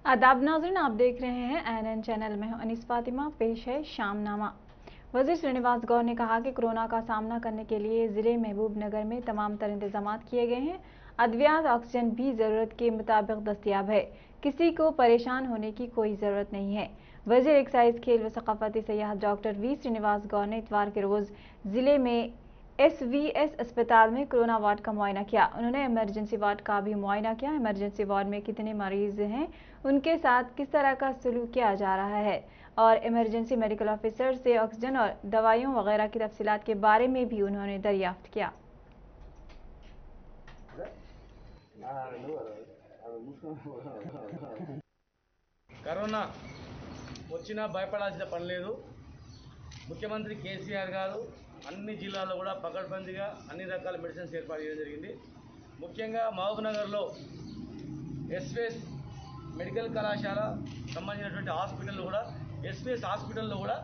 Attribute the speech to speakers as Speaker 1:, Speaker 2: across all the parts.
Speaker 1: आदाब नाज़रीन, आप देख रहे हैं एनएन चैनल में हूं अनीस फातिमा। पेश है शामनामा। वजीर श्रीनिवास गौर ने कहा कि कोरोना का सामना करने के लिए जिले महबूब नगर में तमाम तर इंतजाम किए गए हैं। अद्वियात ऑक्सीजन भी ज़रूरत के मुताबिक दस्तियाब है। किसी को परेशान होने की कोई ज़रूरत नहीं है। वजीर एक्साइज, खेल व सकाफती सयाहत डॉक्टर वी श्रीनिवास गौर ने इतवार के रोज़ जिले में एसवीएस अस्पताल में कोरोना वार्ड का मुआयना किया। उन्होंने इमरजेंसी वार्ड का भी मुआयना किया। इमरजेंसी वार्ड में कितने मरीज हैं, उनके साथ किस तरह का सलूक किया जा रहा है और इमरजेंसी मेडिकल ऑफिसर से ऑक्सीजन और दवाइयों वगैरह की तफसीलात के बारे में भी उन्होंने दरियाफ्त किया।
Speaker 2: కరోనా వచ్చినా భయపడాల్సిన పని లేదు. ముఖ్యమంత్రి కేసీఆర్ గారు అన్ని జిల్లాల్లో కూడా పకడ్బందీగా అన్ని రకాల మెడిసిన్స్ ఏర్పాటు చేయడం జరిగింది. ముఖ్యంగా మహబూబ్నగర్లో ఎస్విఎస్ మెడికల్ కళాశాల సంబంధించినటువంటి హాస్పిటల్లో కూడా ఎస్విఎస్ హాస్పిటల్లో కూడా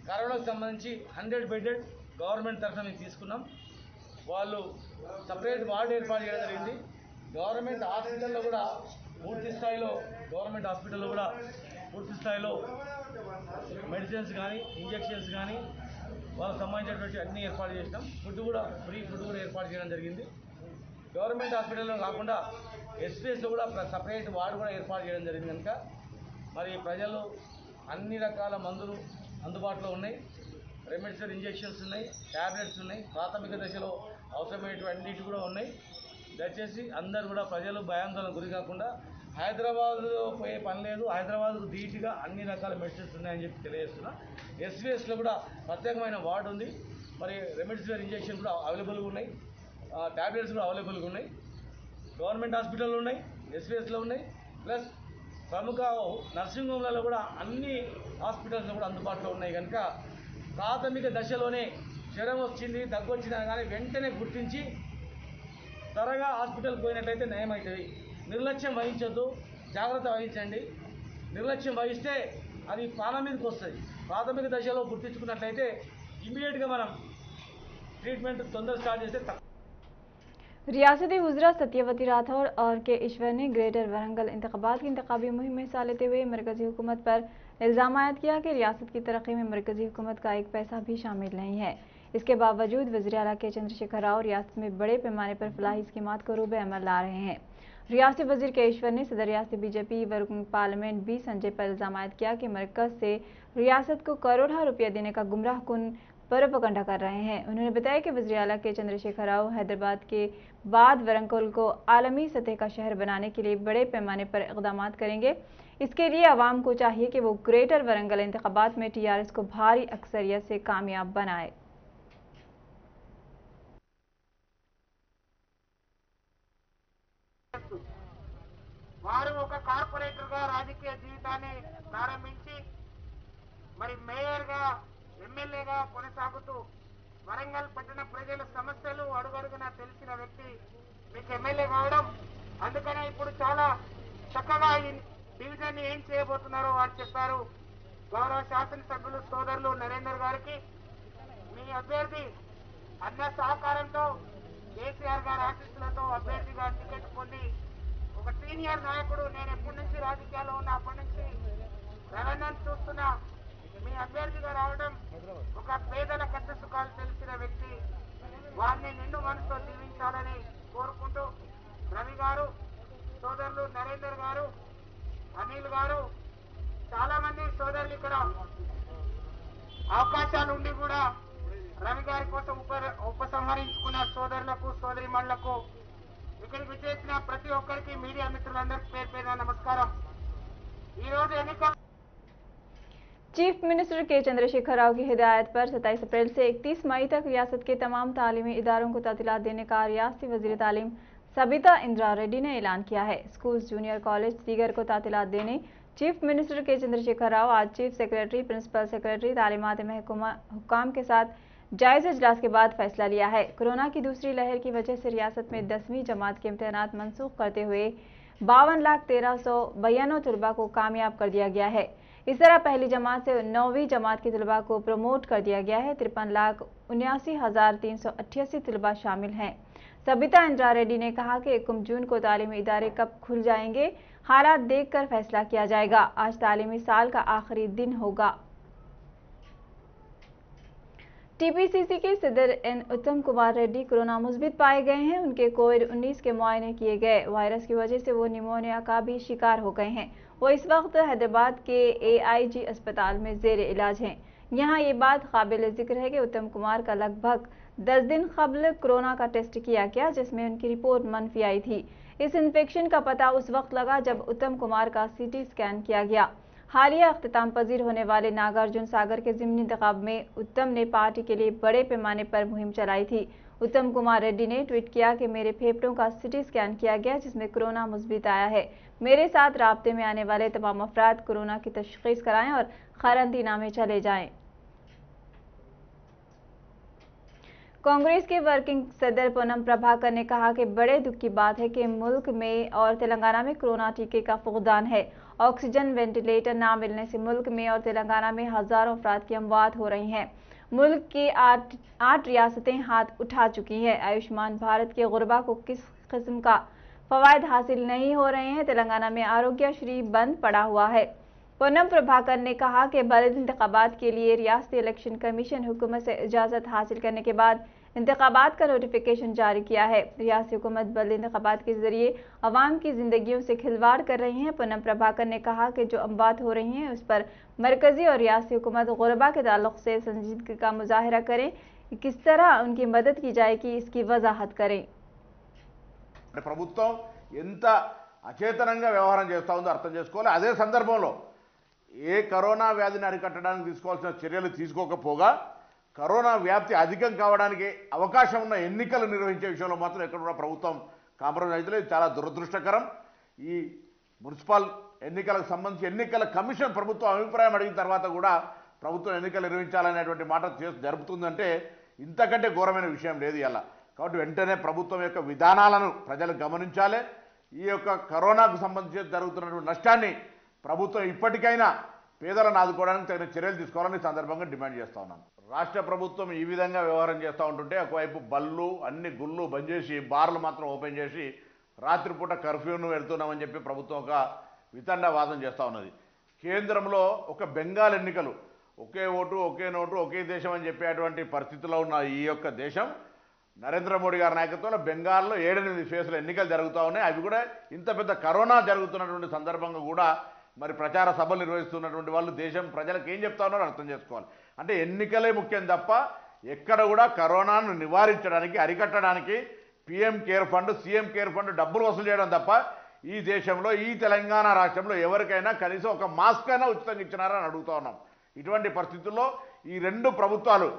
Speaker 2: కరోనాకు సంబంధించి 100 బెడెడ్ గవర్నమెంట్ తరఫున మేము తీసుకున్నాం. వాళ్ళు సపరేట్ వార్డు ఏర్పాటు చేయడం జరిగింది. గవర్నమెంట్ హాస్పిటల్లో కూడా పూర్తి స్థాయిలో మెడిసిన్స్ కానీ ఇంజెక్షన్స్ కానీ వాళ్ళకి సంబంధించినటువంటి అన్ని ఏర్పాటు చేసినాం. ఫుడ్ కూడా ఫ్రీ ఫుడ్ కూడా ఏర్పాటు చేయడం జరిగింది. గవర్నమెంట్ హాస్పిటల్లో కాకుండా ఎస్పీఎస్లో కూడా సపరేట్ వార్డు కూడా ఏర్పాటు చేయడం జరిగింది. కనుక మరి ప్రజలు అన్ని రకాల మందులు అందుబాటులో ఉన్నాయి. రెమెడిసిన్ ఇంజెక్షన్స్ ఉన్నాయి, ట్యాబ్లెట్స్ ఉన్నాయి, ప్రాథమిక దశలో అవసరమైనటువంటి కూడా ఉన్నాయి. దయచేసి అందరూ కూడా ప్రజలు భయాందోళనకు గురి కాకుండా హైదరాబాద్లో పోయే పని లేదు. హైదరాబాద్కు ధీటుగా అన్ని రకాల మెడిసిన్స్ ఉన్నాయని చెప్పి తెలియజేస్తున్నా. ఎస్వీఎస్లో కూడా ప్రత్యేకమైన వార్డు ఉంది. మరి రెమెడిసిన్ ఇంజెక్షన్ కూడా అవైలబుల్గా ఉన్నాయి, ట్యాబ్లెట్స్ కూడా అవైలబుల్గా ఉన్నాయి. గవర్నమెంట్ హాస్పిటల్లో ఉన్నాయి, ఎస్వీఎస్లో ఉన్నాయి. ప్లస్ ప్రముఖ నర్సింగ్ హోమ్లలో కూడా అన్ని హాస్పిటల్స్లో కూడా అందుబాటులో ఉన్నాయి. కనుక ప్రాథమిక దశలోనే జ్వరం వచ్చింది, దగ్గు వచ్చినా కానీ వెంటనే గుర్తించి త్వరగా హాస్పిటల్కి పోయినట్లయితే నయం అవుతుంది. నిర్లక్ష్యం వహించొద్దు, జాగ్రత్త వహించండి. నిర్లక్ష్యం వహిస్తే అది ప్రాణం మీదకి వస్తుంది. ప్రాథమిక దశలో గుర్తించుకున్నట్లయితే ఇమీడియట్గా మనం ट्रीटमेंट तंदर स्टार्ट जैसे।
Speaker 1: रियासती वज़रा सत्यवती राठौर और के ईश्वर ने ग्रेटर वरंगल इंतखाबात की इंतखाबी मुहिम में हिस्सा लेते हुए मरकजी हुकूमत पर इल्ज़ाम आयद किया कि रियासत की तरक्की में मरकजी हुकूमत का एक पैसा भी शामिल नहीं है। इसके बावजूद वज़ीर आला के चंद्रशेखर राव रियासत में बड़े पैमाने पर फलाही स्कीमात को रूबे अमल ला रहे हैं। रियासती वज़ीर के ईश्वर ने सदर रियासती BJP working parliament B Sanjay पर इल्ज़ाम आयद किया कि मरकज से रियासत को करोड़ों रुपया देने का गुमराह कुन प्रोपेगेंडा कर रहे हैं। उन्होंने बताया कि वज़ीर आला के चंद्रशेखर राव हैदराबाद के बाद वरंगल को आलमी सतह का शहर बनाने के लिए बड़े पैमाने पर इक़दाम करेंगे। इसके लिए अवाम को चाहिए कि वो ग्रेटर वरंगल इंतखाबात में टीआरएस को भारी अक्सरियत से कामयाब बनाए।
Speaker 3: వారు ఒక కార్పొరేటర్గా రాజకీయ జీవితాన్ని ప్రారంభించి మరి మేయర్గా ఎమ్మెల్యేగా కొనసాగుతూ వరంగల్ పట్టణ ప్రజల సమస్యలు అడుగడుగునా తెలిసిన వ్యక్తి మీకు ఎమ్మెల్యే కావడం. అందుకనే ఇప్పుడు చాలా చక్కగా ఈ డివిజన్ ఏం చేయబోతున్నారో వారు చెప్పారు. గౌరవ శాసనసభ్యులు సోదరులు నరేందర్ గారికి మీ అభ్యర్థి అన్న సహకారంతో కేసీఆర్ గారి ఆశీస్సులతో అభ్యర్థిగా టికెట్ పొంది ఒక సీనియర్ నాయకుడు, నేను ఎప్పటి నుంచి రాజకీయాల్లో ఉన్న అప్పటి నుంచి రవణను చూస్తున్నా, మీ అభ్యర్థిగా రావడం ఒక పేదల కష్ట సుఖాలు తెలిసిన వ్యక్తి. వారిని నిండు మనసుతో దీవించాలని కోరుకుంటూ రవి గారు, సోదరులు నరేందర్ గారు, అనిల్ గారు, చాలా మంది సోదరులు ఇక్కడ అవకాశాలు ఉండి కూడా రవి గారి కోసం ఉపసంహరించుకున్న సోదరులకు సోదరిమణులకు ఇక్కడికి విచ్చేసిన ప్రతి ఒక్కరికి మీడియా మిత్రులందరికీ పేరు పేరున నమస్కారం. ఈ రోజు ఎన్నికల
Speaker 1: चीफ मिनिस्टर के चंद्रशेखर राव की हिदायत पर 27 अप्रैल से 31 मई तक रियासत के तमाम तालीमी इदारों को तातीलात देने का रियासती वज़ीर तालीम सबिता इंदिरा रेड्डी ने ऐलान किया है। स्कूल्स, जूनियर कॉलेज दीगर को तातीलात देने चीफ मिनिस्टर के चंद्रशेखर राव आज चीफ सेक्रेटरी, प्रिंसिपल सेक्रेटरी, तालीमात महकमा हुक्काम के साथ जायज़ा इजलास के बाद फैसला लिया है। कोरोना की दूसरी लहर की वजह से रियासत में 10वीं जमात के इम्तहानात मनसूख करते हुए 52,1392 तलबा को कामयाब कर दिया गया है। इस तरह पहली जमात से 9वीं जमात के तलबा को प्रमोट कर दिया गया है। 53,79,388 तलबा शामिल हैं। सबिता इंद्रा रेड्डी ने कहा कि 1 जून को तालीमी इदारे कब खुल जाएंगे, हालात देखकर फैसला किया जाएगा। आज तालीमी साल का आखिरी दिन होगा। टीपीसीसी के सदर एन उत्तम कुमार रेड्डी कोरोना मुस्बित पाए गए हैं। उनके कोविड-19 के मुआयने किए गए। वायरस की वजह से वो निमोनिया का भी शिकार हो गए हैं। वो इस वक्त हैदराबाद के AIG अस्पताल में जेर इलाज हैं। यहाँ ये बात काबिल जिक्र है कि उत्तम कुमार का लगभग 10 दिन कबल कोरोना का टेस्ट किया गया, जिसमें उनकी रिपोर्ट मनफी आई थी। इस इन्फेक्शन का पता उस वक्त लगा जब उत्तम कुमार का CT स्कैन किया गया। हालिया अख्तिताम पजीर होने वाले नागार्जुन सागर के ज़िमनी इंतखाब में उत्तम ने पार्टी के लिए बड़े पैमाने पर मुहिम चलाई थी। उत्तम कुमार रेड्डी ने ट्वीट किया कि मेरे फेफड़ों का CT स्कैन किया गया, जिसमें कोरोना मुस्बित आया है। मेरे साथ राब्ते में आने वाले तमाम अफराद कोरोना की तशखीस कराएं और क्वारंटीना में चले जाएं। कांग्रेस के वर्किंग सदर पूनम प्रभाकर ने कहा कि बड़े दुख की बात है कि मुल्क में और तेलंगाना में कोरोना टीके का फुकदान है। ऑक्सीजन वेंटिलेटर ना मिलने से मुल्क में और तेलंगाना में हजारों अफराद की अमवात हो रही हैं। मुल्क की आठ रियासतें हाथ उठा चुकी हैं। आयुष्मान भारत के गुरबा को किस किस्म का फवायद हासिल नहीं हो रहे हैं। तेलंगाना में आरोग्यश्री बंद पड़ा हुआ है। पूनम प्रभाकर ने कहा कि बल्द इंतखाबात के लिए रियासती इलेक्शन कमीशन हुकूमत से इजाज़त हासिल करने के बाद इंतखाबात का नोटिफिकेशन जारी किया है। रियासती हुकूमत बल्द इंतखाबात के जरिए अवाम की जिंदगियों से खिलवाड़ कर रही है। पूनम प्रभाकर ने कहा कि जो अमवात हो रही हैं उस पर मरकजी और रियासती हुकूमत गुरबा के ताल्लुक से संजीदगी का मुजाहरा करें। किस तरह उनकी मदद की जाएगी, इसकी वजाहत करें।
Speaker 4: ప్రభుత్వం ఎంత అచేతనంగా వ్యవహారం చేస్తూ ఉందో అర్థం చేసుకోవాలి. అదే సందర్భంలో ఏ కరోనా వ్యాధిని అరికట్టడానికి తీసుకోవాల్సిన చర్యలు తీసుకోకపోగా కరోనా వ్యాప్తి అధికం కావడానికి అవకాశం ఉన్న ఎన్నికలు నిర్వహించే విషయంలో మాత్రం ఎక్కడ కూడా ప్రభుత్వం కాంప్రమైజ్ అవుతలేదు. చాలా దురదృష్టకరం. ఈ మున్సిపల్ ఎన్నికలకు సంబంధించి ఎన్నికల కమిషన్ ప్రభుత్వం అభిప్రాయం అడిగిన తర్వాత కూడా ప్రభుత్వం ఎన్నికలు నిర్వహించాలనేటువంటి మాట జరుపుతుందంటే ఇంతకంటే ఘోరమైన విషయం లేదు ఇలా. కాబట్టి వెంటనే ప్రభుత్వం యొక్క విధానాలను ప్రజలు గమనించాలి. ఈ యొక్క కరోనాకు సంబంధించి జరుగుతున్నటువంటి నష్టాన్ని ప్రభుత్వం ఇప్పటికైనా పేదలను ఆదుకోవడానికి తగిన చర్యలు తీసుకోవాలని సందర్భంగా డిమాండ్ చేస్తా ఉన్నాను. రాష్ట్ర ప్రభుత్వం ఈ విధంగా వ్యవహారం చేస్తూ ఉంటుంటే ఒకవైపు బళ్ళు అన్ని గుళ్ళు బంద్ చేసి బార్లు మాత్రం ఓపెన్ చేసి రాత్రిపూట కర్ఫ్యూను పెడుతున్నామని చెప్పి ప్రభుత్వం ఒక వితండవాదం చేస్తూ ఉన్నది. కేంద్రంలో ఒక బెంగాల్ ఎన్నికలు ఒకే ఓటు ఒకే నోటు ఒకే దేశం అని చెప్పేటువంటి పరిస్థితిలో ఉన్న ఈ యొక్క దేశం నరేంద్ర మోడీ గారి నాయకత్వంలో బెంగాల్లో 7-8 ఫేజ్ల ఎన్నికలు జరుగుతూ ఉన్నాయి. అవి కూడా ఇంత పెద్ద కరోనా జరుగుతున్నటువంటి సందర్భంగా కూడా మరి ప్రచార సభలు నిర్వహిస్తున్నటువంటి వాళ్ళు దేశం ప్రజలకు ఏం చెప్తా ఉన్నారో అర్థం చేసుకోవాలి. అంటే ఎన్నికలే ముఖ్యం తప్ప ఎక్కడ కూడా కరోనాను నివారించడానికి అరికట్టడానికి PM care fund CM care fund డబ్బులు వసూలు చేయడం తప్ప ఈ దేశంలో ఈ తెలంగాణ రాష్ట్రంలో ఎవరికైనా కనీసం ఒక మాస్క్ అయినా ఉచితంగా ఇచ్చినారని అడుగుతా ఉన్నాం. ఇటువంటి పరిస్థితుల్లో ఈ రెండు ప్రభుత్వాలు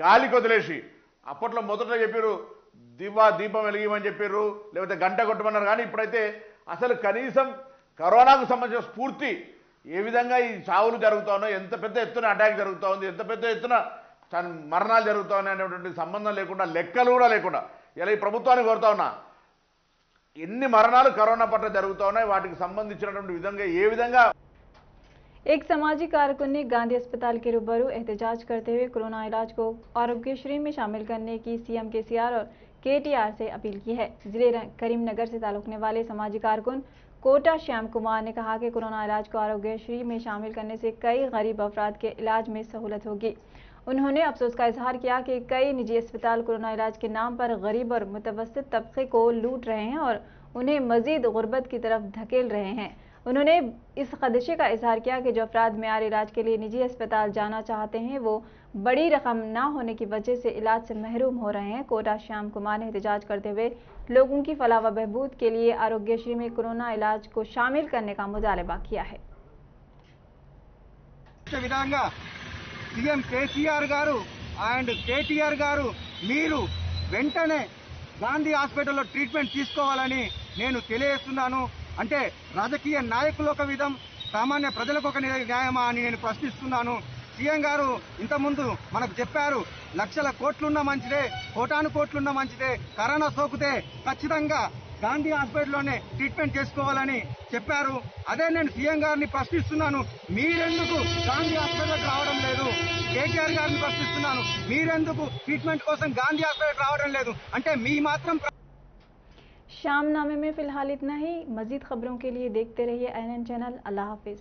Speaker 4: గాలి కొదిలేసి అప్పట్లో మొదట చెప్పారు దీపం వెలిగిమని చెప్పారు, లేకపోతే గంట కొట్టమన్నారు. కానీ ఇప్పుడైతే అసలు కనీసం కరోనాకు సంబంధించిన స్ఫూర్తి ఏ విధంగా ఈ చావులు జరుగుతూ ఉన్నాయి, ఎంత పెద్ద ఎత్తున అటాక్ జరుగుతూ ఉంది, ఎంత పెద్ద ఎత్తున మరణాలు జరుగుతూ ఉన్నాయి అనేటువంటి సంబంధం లేకుండా లెక్కలు కూడా లేకుండా ఇలా ఈ ప్రభుత్వాన్ని కోరుతా ఉన్నా ఎన్ని మరణాలు కరోనా పట్ల జరుగుతూ ఉన్నాయి వాటికి సంబంధించినటువంటి విధంగా ఏ విధంగా
Speaker 1: एक समाजी कारकुन ने गांधी अस्पताल के रूबरू एहतजाज करते हुए कोरोना इलाज को आरोग्यश्री में शामिल करने की CM KCR और KTR से अपील की है। जिले करीमनगर से ताल्लुकने वाले समाजी कारकुन कोटा श्याम कुमार ने कहा कि कोरोना इलाज को आरोग्यश्री में शामिल करने से कई गरीब अफराद के इलाज में सहूलत होगी। उन्होंने अफसोस का इजहार किया कि कई निजी अस्पताल कोरोना इलाज के नाम पर गरीब और मुतवस्सित तबके को लूट रहे हैं और उन्हें मजीद गुर्बत की तरफ धकेल रहे हैं। उन्होंने इस खदशे का इजहार किया कि जो अफराद मेयार इलाज के लिए निजी अस्पताल जाना चाहते हैं वो बड़ी रकम ना होने की वजह से इलाज से महरूम हो रहे हैं। कोटा श्याम कुमार ने एहतजाज करते हुए लोगों की फलाह व बहबूद के लिए आरोग्यश्री में कोरोना इलाज को शामिल करने का मुतालबा किया है।
Speaker 5: सीएम KCR గారు అండ్ KTR గారు మీరు వెంటనే గాంధీ హాస్పిటల్లో ట్రీట్మెంట్ తీసుకోవాలని నేను తెలియజేస్తున్నాను. అంటే రాజకీయ నాయకులు ఒక విధం, సామాన్య ప్రజలకు ఒక న్యాయమా అని నేను ప్రశ్నిస్తున్నాను. సీఎం గారు ఇంతకుముందు మనకు చెప్పారు, లక్షల కోట్లున్న మంచిదే, కోటాను కోట్లున్న మంచిదే, కరోనా సోకితే ఖచ్చితంగా గాంధీ హాస్పిటల్లోనే ట్రీట్మెంట్ చేసుకోవాలని చెప్పారు. అదే నేను సీఎం గారిని ప్రశ్నిస్తున్నాను, మీరెందుకు గాంధీ హాస్పిటల్కి రావడం లేదు? KTR గారిని ప్రశ్నిస్తున్నాను, మీరెందుకు ట్రీట్మెంట్ కోసం గాంధీ హాస్పిటల్కి రావడం లేదు? అంటే మీ మాత్రం
Speaker 1: शाम नामे में फिलहाल इतना ही। मजीद खबरों के लिए देखते रहिए ANN चैनल। अल्लाह हाफिज।